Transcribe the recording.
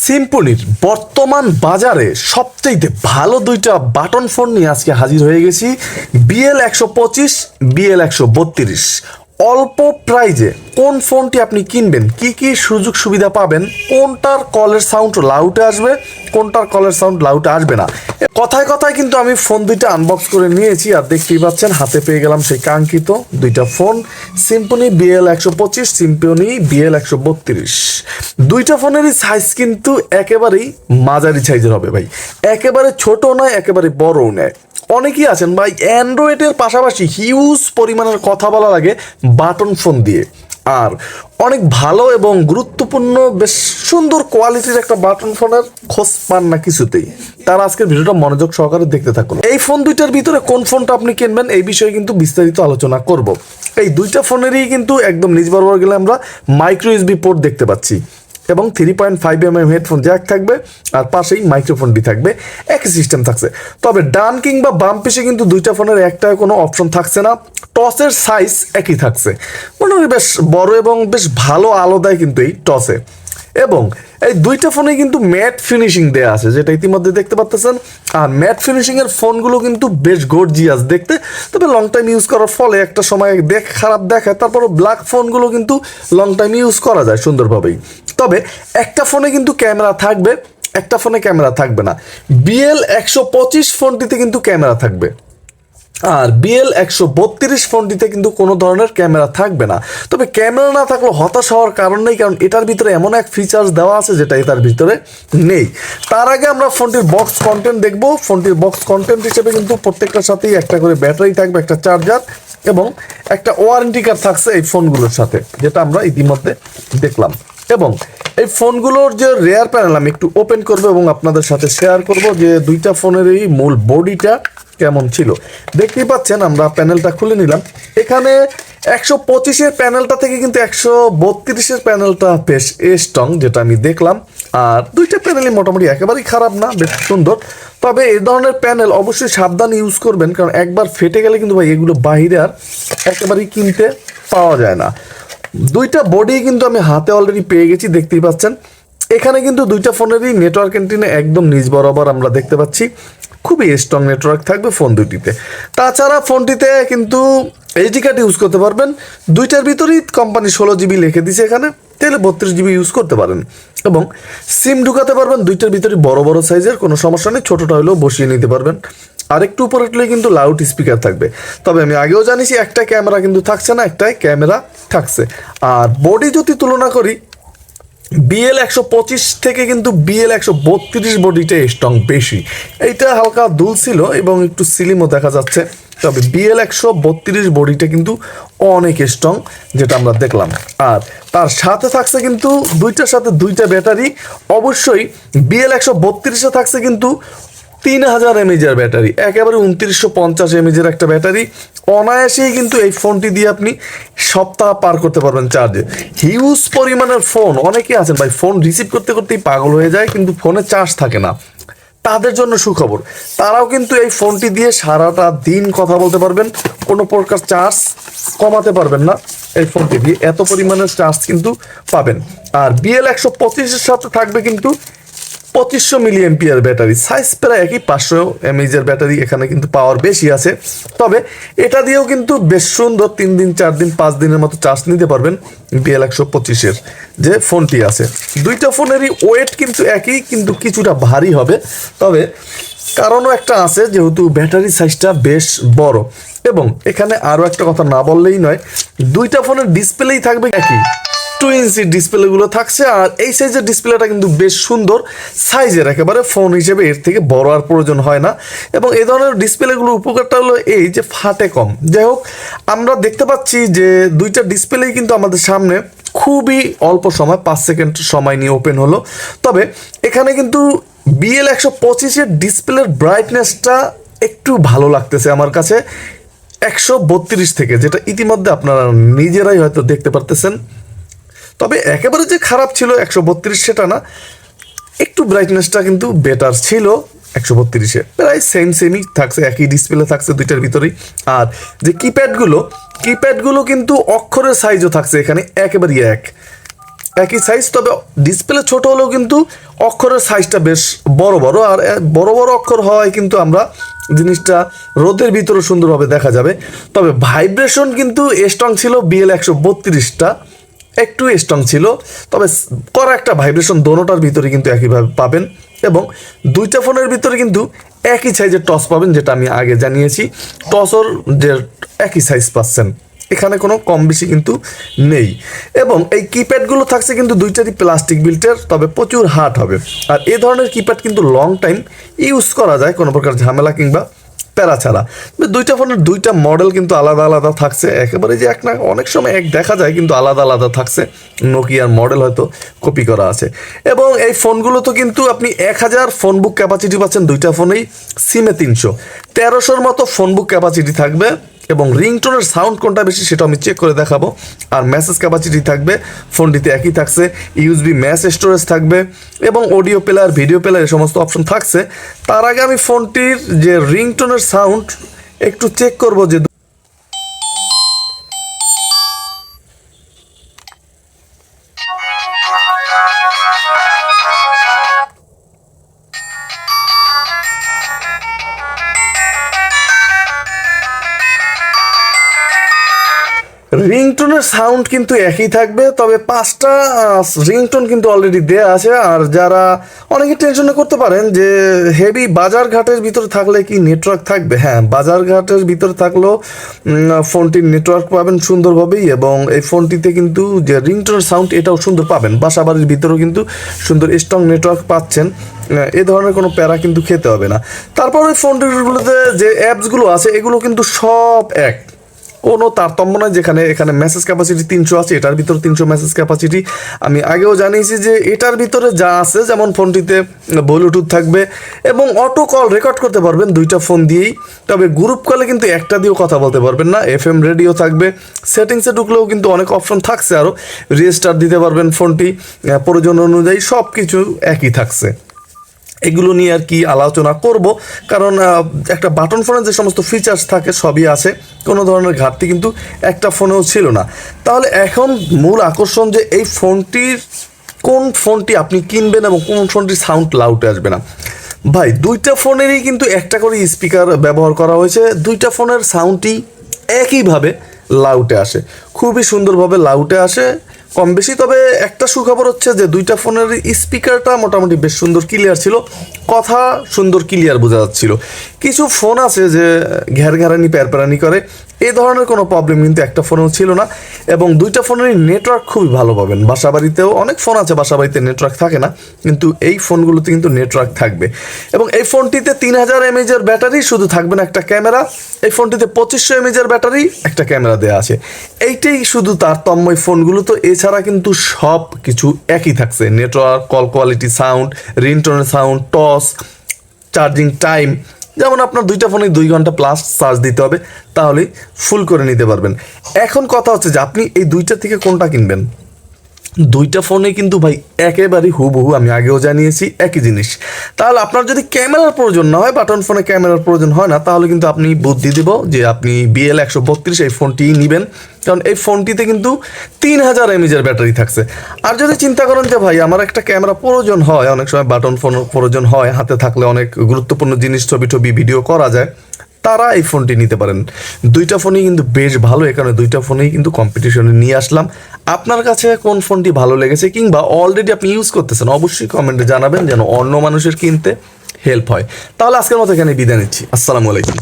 সিম্পনির বর্তমান বাজারে সবচেয়ে ভালো দুইটা বাটন ফোন নিয়ে আজকে হাজির হয়ে গেছি। BL125, BL132। অল্প প্রাইজে কোন ফোনটি আপনি কিনবেন, কি কি সুযোগ সুবিধা পাবেন, কোনটার কলের সাউন্ড লাউডে আসবে, কোনটার কলের সাউন্ড লাউডে আসবে না, কথায় কথায় কিন্তু আমি ফোন দুইটা আনবক্স করে নিয়েছি। আর দেখতেই পাচ্ছেন হাতে পেয়ে গেলাম সেই কাঙ্ক্ষিত দুইটা phone, Symphony BL125, Symphony BL132। দুইটা ফোনেরই সাইজ কিন্তু একেবারেই মাঝারি সাইজের হবে ভাই, একেবারে ছোট নয়, একেবারে বড়ও নয়। অনেকেই আছেন ভাই অ্যান্ড্রয়েডের পাশাপাশি হিউজ পরিমাণের কথা বলা লাগে বাটন ফোন দিয়ে, আর অনেক ভালো এবং গুরুত্বপূর্ণ বেশ সুন্দর কোয়ালিটির একটা বাটন ফোনের খোঁজ পান না কিছুতেই। তার আজকের ভিডিওটা মনোযোগ সহকারে দেখতে থাকুন। এই ফোন দুইটার ভিতরে কোন ফোনটা আপনি কিনবেন এই বিষয়ে কিন্তু বিস্তারিত আলোচনা করব। এই দুইটা ফোনেরই কিন্তু একদম নিচ বরাবর গেলে আমরা মাইক্রো ইউএসবি পোর্ট দেখতে পাচ্ছি এবং 3.5mm হেডফোন জ্যাক থাকবে, আর পাশেই মাইক্রোফোনটি থাকবে, একই সিস্টেম থাকছে। তবে ডান কিংবা বাম পিছে কিন্তু দুইটা ফোনের একটা কোনো অপশন থাকছে না। টসের সাইজ একই থাকছে, মোটামুটি বেশ বড় এবং বেশ ভালো আলো দেয় কিন্তু এই টসে। এবং এই দুইটা ফোনে কিন্তু ম্যাট ফিনিশিং দেওয়া আছে, যেটা ইতিমধ্যে দেখতে পাচ্ছেন। আর ম্যাট ফিনিশিং এর ফোনগুলো কিন্তু বেশ গর্জিয়াস দেখতে, তবে লং টাইম ইউজ করার ফলে একটা সময় খারাপ দেখায়, তারপরও ব্ল্যাক ফোনগুলো কিন্তু লং টাইম ইউজ করা যায় সুন্দরভাবেই। তবে একটা ফোনে কিন্তু ক্যামেরা থাকবে, একটা ফোনে ক্যামেরা থাকবে না। BL125 ফোনটিতে কিন্তু ক্যামেরা থাকবে, আর BL132 ফোনটিতে কিন্তু কোনো ধরনের ক্যামেরা থাকবে না। তবে ক্যামেরা না থাকলে হতাশ হওয়ার কারণ নেই, কারণ এটার ভিতরে এমন এক ফিচার্স দেওয়া আছে যেটা এটার ভিতরে নেই। তার আগে আমরা ফোনটির বক্স কন্টেন্ট দেখব। ফোনটির বক্স কন্টেন্ট হিসেবে কিন্তু প্রত্যেকটার সাথেই একটা করে ব্যাটারি থাকবে, একটা চার্জার এবং একটা ওয়ারেন্টি কার্ড থাকছে এই ফোনগুলোর সাথে, যেটা আমরা ইতিমধ্যে দেখলাম। এবং এই ফোনগুলোর যে রেয়ার প্যানেল আমি একটু ওপেন করবো এবং আপনাদের সাথে শেয়ার করব যে দুইটা ফোনেরই মূল বডিটা কেমন ছিল। দেখতেই পাচ্ছেন, আমরা প্যানেলটা খুলে নিলাম। এখানে 125-এর প্যানেলটা থেকে কিন্তু 132-এর প্যানেলটা বেশ স্ট্রং, যেটা আমি দেখলাম। আর দুইটা প্যানেলই মোটামুটি একেবারেই খারাপ না, বেশ সুন্দর। তবে এই ধরনের প্যানেল অবশ্যই সাবধানে ইউজ করবেন, কারণ একবার ফেটে গেলে কিন্তু ভাই এগুলো বাইরে আর একেবারেই কিনতে পাওয়া যায় না। দুইটা বডি কিন্তু আমি হাতে অলরেডি পেয়ে গেছি, দেখতেই পাচ্ছেন। এখানে কিন্তু দুইটা ফোনেরই নেটওয়ার্ক এন্টিনা একদম নিচ বরাবর আমরা দেখতে পাচ্ছি, খুবই স্ট্রং নেটওয়ার্ক থাকবে ফোন দুইটিতে। তাছাড়া ফোনটিতে কিন্তু এইচডি কার্ড ইউজ করতে পারবেন। দুইটার ভিতরেই কোম্পানি 16GB লিখে দিছে, এখানে তাহলে 32GB ইউজ করতে পারেন। এবং সিম ঢুকাতে পারবেন দুইটার ভিতরেই বড় বড় সাইজের, কোনো সমস্যা নেই, ছোটোটা হলেও বসিয়ে নিতে পারবেন। আর একটু উপরে উঠলে কিন্তু লাউড স্পিকার থাকবে। তবে আমি আগেও জানিছি একটা ক্যামেরা কিন্তু থাকছে না, একটাই ক্যামেরা থাকছে। আর বডি যদি তুলনা করি, BL125 থেকে কিন্তু BL132 বডিটা স্ট্রং বেশি। এইটা হালকা দুল ছিল এবং একটু সিলিমও দেখা যাচ্ছে। তবে BL132 বডিটা কিন্তু অনেক স্ট্রং, যেটা আমরা দেখলাম। আর তার সাথে থাকছে কিন্তু দুইটার সাথে দুইটা ব্যাটারি। অবশ্যই BL132-এ থাকছে কিন্তু 3000 mAh ব্যাটারি, একেবারে 2950 mAh একটা ব্যাটারি। অনায়াসেই কিন্তু এই ফোনটি দিয়ে আপনি সপ্তাহ পার করতে পারবেন চার্জে। হিউজ পরিমাণের ফোন, অনেকে আছেন ভাই ফোন রিসিভ করতে করতেই পাগল হয়ে যায়, কিন্তু ফোনে চার্জ থাকে না। তাদের জন্য সুখবর, তারাও কিন্তু এই ফোনটি দিয়ে সারাটা দিন কথা বলতে পারবেন, কোনো প্রকার চার্জ কমাতে পারবেন না। এই ফোনটি দিয়ে এত পরিমাণের চার্জ কিন্তু পাবেন। আর BL125-এর সাথে থাকবে কিন্তু 2500 mAh ব্যাটারি, সাইজ প্রায় একই, 500 mAh ব্যাটারি, এখানে কিন্তু পাওয়ার বেশি আছে। তবে এটা দিয়েও কিন্তু বেশ সুন্দর 3 দিন 4 দিন 5 দিনের মতো চার্জ নিতে পারবেন BL125-এর যে ফোনটি আছে। দুইটা ফোনেরই ওয়েট কিন্তু একই, কিন্তু কিছুটা ভারী হবে। তবে কারণও একটা আছে, যেহেতু ব্যাটারি সাইজটা বেশ বড়। এবং এখানে আরও একটা কথা না বললেই নয়, দুইটা ফোনের ডিসপ্লেই থাকবে একই, 2 ইঞ্চি ডিসপ্লেগুলো থাকছে। আর এই সাইজের ডিসপ্লেটা কিন্তু বেশ সুন্দর সাইজের, একেবারে ফোন হিসেবে এর থেকে বড় আর প্রয়োজন হয় না। এবং এই ধরনের ডিসপ্লেগুলো উপকারটা হলো এই যে ফাটে কম। যাই হোক, আমরা দেখতে পাচ্ছি যে দুইটা ডিসপ্লেই কিন্তু আমাদের সামনে খুবই অল্প সময়, 5 সেকেন্ড সময় নিয়ে ওপেন হলো। তবে এখানে কিন্তু BL125-এর ডিসপ্লের ব্রাইটনেসটা একটু ভালো লাগতেছে আমার কাছে 132 থেকে, যেটা ইতিমধ্যে আপনারা নিজেরাই হয়তো দেখতে পারতেছেন। তবে একেবারে যে খারাপ ছিল 132 সেটা না, একটু ব্রাইটনেসটা কিন্তু বেটার ছিল 132-এ, প্রায় সেমই থাকছে, একই ডিসপ্লে থাকছে দুইটার ভিতরেই। আর যে কিপ্যাডগুলো কিন্তু অক্ষরের সাইজও থাকছে এখানে একেবারেই এক। একই সাইজ, তবে ডিসপ্লে ছোট হলেও কিন্তু অক্ষরের সাইজটা বেশ বড় বড়, আর বড় বড় অক্ষর হয় কিন্তু আমরা জিনিসটা রোদের ভিতরে সুন্দরভাবে দেখা যাবে। তবে ভাইব্রেশন কিন্তু স্ট্রং ছিল BL132টা, একটু স্ট্রং ছিল, তবে করা একটা ভাইব্রেশন দোনোটার ভিতরে কিন্তু একইভাবে পাবেন। এবং দুইটা ফোনের ভিতরে কিন্তু একই সাইজের টস পাবেন, যেটা আমি আগে জানিয়েছি। টসর যে একই সাইজ পাচ্ছেন, এখানে কোনো কম বেশি কিন্তু নেই। এবং এই কিপ্যাডগুলো থাকছে কিন্তু দুইটারই প্লাস্টিক বিল্টের, তবে প্রচুর হার্ড হবে। আর এই ধরনের কিপ্যাড কিন্তু লং টাইম ইউজ করা যায় কোনো প্রকার ঝামেলা কিংবা প্যারা ছাড়া। দুইটা ফোনের দুইটা মডেল কিন্তু আলাদা আলাদা থাকছে, একেবারে যে এক না, অনেক সময় এক দেখা যায় কিন্তু আলাদা আলাদা থাকছে। নোকিয়ার মডেল হয়তো কপি করা আছে। এবং এই ফোনগুলো তো কিন্তু আপনি 1000 ফোন বুক ক্যাপাসিটি পাচ্ছেন দুইটা ফোনেই, সিমে 300, 1300 মতো ফোন বুক ক্যাপাসিটি থাকবে। এবং রিংটোনের সাউন্ড কোনটা বেশি সেটা আমি চেক করে দেখাবো। আর মেসেজ ক্যাপাসিটি থাকবে ফোনটিতে একই থাকছে, ইউএসবি ম্যাস স্টোরেজ থাকবে, এবং অডিও প্লেয়ার, ভিডিও প্লেয়ার এই সমস্ত অপশন থাকছে। তার আগে আমি ফোনটির যে রিংটোনের সাউন্ড একটু চেক করব, যে রিংটোনের সাউন্ড কিন্তু একই থাকবে, তবে 5টা রিংটোন কিন্তু অলরেডি দেয়া আছে। আর যারা অনেকে টেনশনে করতে পারেন যে হেভি বাজারঘাটের ভিতরে থাকলে কি নেটওয়ার্ক থাকবে, হ্যাঁ, বাজারঘাটের ভিতরে থাকলেও ফোনটির নেটওয়ার্ক পাবেন সুন্দরভাবেই। এবং এই ফোনটিতে কিন্তু যে রিংটোনের সাউন্ড এটাও সুন্দর পাবেন, বাসাবাড়ির ভিতরেও কিন্তু সুন্দর স্ট্রং নেটওয়ার্ক পাচ্ছেন। এ ধরনের কোনো প্যারা কিন্তু খেতে হবে না। তারপর ওই ফোনটিগুলোতে যে অ্যাপসগুলো আছে এগুলো কিন্তু সব এক, কোনো তারতম্য নয়। যেখানে এখানে মেসেজ ক্যাপাসিটি 300 আছে, এটার ভিতরে 300 মেসেজ ক্যাপাসিটি। আমি আগেও জানিয়েছি যে এটার ভিতরে যা আছে, যেমন ফোনটিতে ব্লুটুথ থাকবে এবং অটো কল রেকর্ড করতে পারবেন দুইটা ফোন দিয়েই। তবে গ্রুপ কলে কিন্তু একটা দিয়েও কথা বলতে পারবেন না। FM রেডিও থাকবে, সেটিংসে ঢুকলেও কিন্তু অনেক অপশন থাকছে, আরও রিস্টার্ট দিতে পারবেন ফোনটি প্রয়োজন অনুযায়ী, সব কিছু একই থাকছে। এগুলো নিয়ে আর কি আলোচনা করব, কারণ একটা বাটন ফোনের যে সমস্ত ফিচার্স থাকে সবই আছে, কোনো ধরনের ঘাটতি কিন্তু একটা ফোনেও ছিল না। তাহলে এখন মূল আকর্ষণ যে এই ফোনটির কোন ফোনটি আপনি কিনবেন এবং কোন ফোনটির সাউন্ড লাউডে আসবে না। ভাই, দুইটা ফোনেরই কিন্তু একটা করে স্পিকার ব্যবহার করা হয়েছে, দুইটা ফোনের সাউন্ডই একইভাবে লাউডে আসে, খুবই সুন্দরভাবে লাউডে আসে কম বেশি। তবে একটা সুখবর হচ্ছে যে দুইটা ফোনের স্পিকারটা মোটামুটি বেশ সুন্দর ক্লিয়ার ছিল, কথা সুন্দর ক্লিয়ার বোঝা যাচ্ছিল। কিছু ফোন আছে যে ঘ্যারঘ্যারানি প্যারপ্যারানি করে, এই ধরনের কোনো প্রবলেম কিন্তু একটা ফোনেও ছিল না। এবং দুইটা ফোনেরই নেটওয়ার্ক খুবই ভালো পাবেন। বাসাবাড়িতেও অনেক ফোন আছে বাসাবাড়িতে নেটওয়ার্ক থাকে না, কিন্তু এই ফোনগুলোতে কিন্তু নেটওয়ার্ক থাকবে। এবং এই ফোনটিতে 3000 mAh ব্যাটারি, শুধু থাকবে না একটা ক্যামেরা। এই ফোনটিতে 2500 mAh ব্যাটারি, একটা ক্যামেরা দেওয়া আছে। এইটাই শুধু তারতম্য এই ফোনগুলো, তো এছাড়া কিন্তু সব কিছু একই থাকছে। নেটওয়ার্ক, কল কোয়ালিটি, সাউন্ড, রিংটোনের সাউন্ড, টস, চার্জিং টাইম। যেমন আপনার দুইটা ফোনে 2 ঘন্টা প্লাস চার্জ দিতে হবে, তাহলেই ফুল করে নিতে পারবেন। এখন কথা হচ্ছে যে আপনি এই দুইটা থেকে কোনটা কিনবেন। দুইটা ফোনে কিন্তু ভাই একেবারেই হুবহু, আমি আগেও জানিয়েছি, একই জিনিস। তাহলে আপনার যদি ক্যামেরার প্রয়োজন না হয়, বাটন ফোনে ক্যামেরার প্রয়োজন হয় না, তাহলে কিন্তু আপনি বুদ্ধি দিব যে আপনি BL132 এই ফোনটি নেবেন, কারণ এই ফোনটিতে কিন্তু 3000 mAh ব্যাটারি থাকছে। আর যদি চিন্তা করেন যে ভাই আমার একটা ক্যামেরা প্রয়োজন হয়, অনেক সময় বাটন ফোন প্রয়োজন হয়, হাতে থাকলে অনেক গুরুত্বপূর্ণ জিনিস ছবি ভিডিও করা যায়, তারা এই ফোনটি নিতে পারেন। দুইটা ফোনই কিন্তু বেশ ভালো, এখানে দুইটা ফোনেই কিন্তু কম্পিটিশনে নিয়ে আসলাম। আপনার কাছে কোন ফোনটি ভালো লেগেছে কিংবা অলরেডি আপনি ইউজ করতেছেন, অবশ্যই কমেন্টে জানাবেন, যেন অন্য মানুষের কিনতে হেল্প হয়। তাহলে আজকের মতো এখানে বিদায় নিচ্ছি। আসসালামু আলাইকুম।